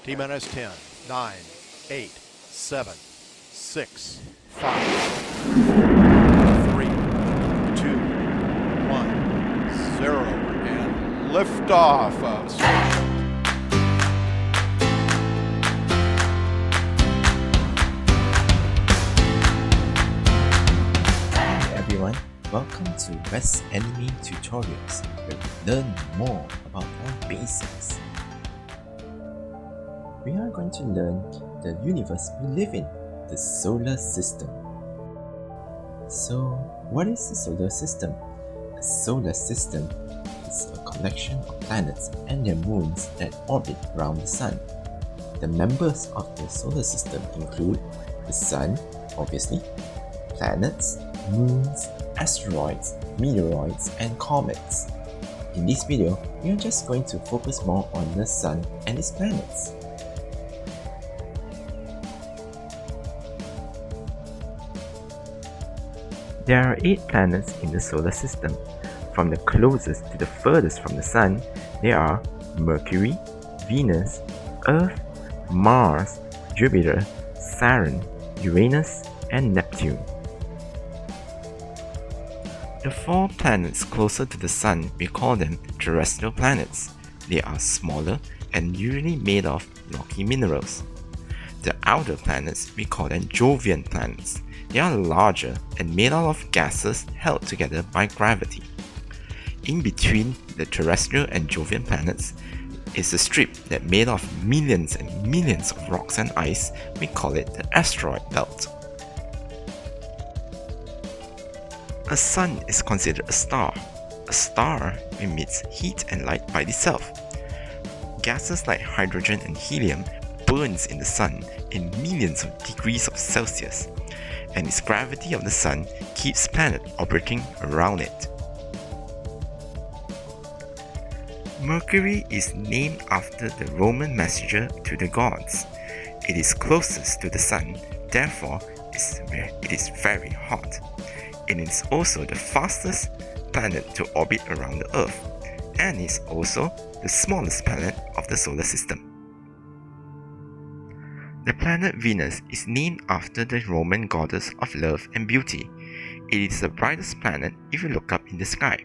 T minus 10, 9, 8, 7, 6, 5, 3, 2, 1, 0, and liftoff of Station. Hi everyone, welcome to Westanime tutorials, where we learn more about our basics. We are going to learn the universe we live in, the solar system. So, what is the solar system? A solar system is a collection of planets and their moons that orbit around the Sun. The members of the solar system include the Sun, obviously, planets, moons, asteroids, meteoroids, and comets. In this video, we are just going to focus more on the Sun and its planets. There are 8 planets in the solar system. From the closest to the furthest from the Sun, there are Mercury, Venus, Earth, Mars, Jupiter, Saturn, Uranus, and Neptune. The 4 planets closer to the Sun, we call them terrestrial planets. They are smaller and usually made of rocky minerals. The outer planets, we call them Jovian planets. They are larger and made out of gases held together by gravity. In between the terrestrial and Jovian planets is a strip that made of millions and millions of rocks and ice. We call it the asteroid belt. A sun is considered a star. A star emits heat and light by itself. Gases like hydrogen and helium burns in the sun in millions of degrees of Celsius, and its gravity of the sun keeps planet operating around it. Mercury is named after the Roman messenger to the gods. It is closest to the sun, therefore it is very hot. It is also the fastest planet to orbit around the Earth, and is also the smallest planet of the solar system. The planet Venus is named after the Roman goddess of love and beauty. It is the brightest planet if you look up in the sky.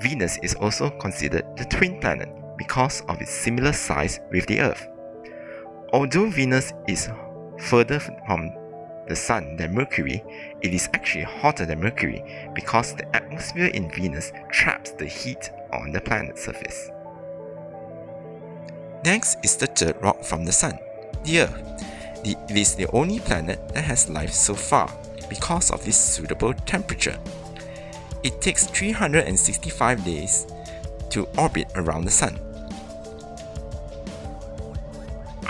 Venus is also considered the twin planet because of its similar size with the Earth. Although Venus is further from the Sun than Mercury, it is actually hotter than Mercury because the atmosphere in Venus traps the heat on the planet's surface. Next is the third rock from the Sun, the Earth. It is the only planet that has life so far because of its suitable temperature. It takes 365 days to orbit around the Sun.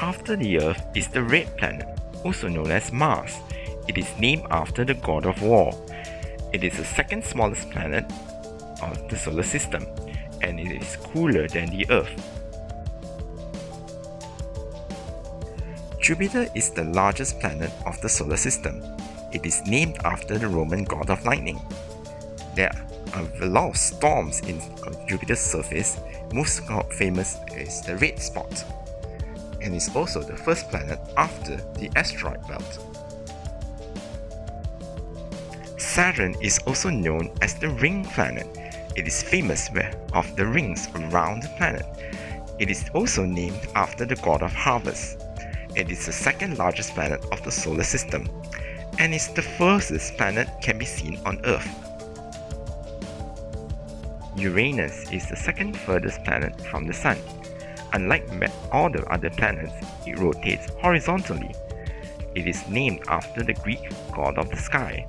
After the Earth is the red planet, also known as Mars. It is named after the god of war. It is the second smallest planet of the solar system, and it is cooler than the Earth. Jupiter is the largest planet of the solar system. It is named after the Roman god of lightning. There are a lot of storms in Jupiter's surface. Most famous is the red spot, and is also the first planet after the asteroid belt. Saturn is also known as the ring planet. It is famous of the rings around the planet. It is also named after the god of harvest. It is the second largest planet of the solar system, and is the furthest planet can be seen on Earth. Uranus is the second furthest planet from the Sun. Unlike all the other planets, it rotates horizontally. It is named after the Greek god of the sky.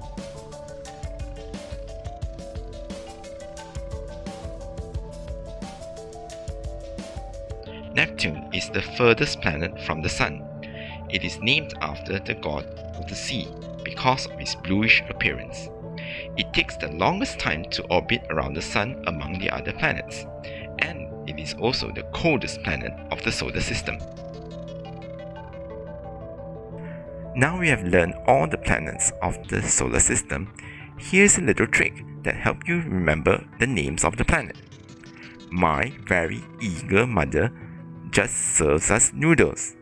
Neptune is the furthest planet from the Sun. It is named after the god of the sea because of its bluish appearance. It takes the longest time to orbit around the Sun among the other planets, and it is also the coldest planet of the solar system. Now we have learned all the planets of the solar system. Here's a little trick that helps you remember the names of the planet. My very eager mother just serves as noodles.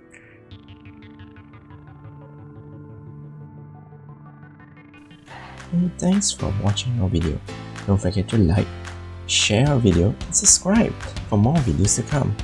And thanks for watching our video. Don't forget to like, share our video and subscribe for more videos to come.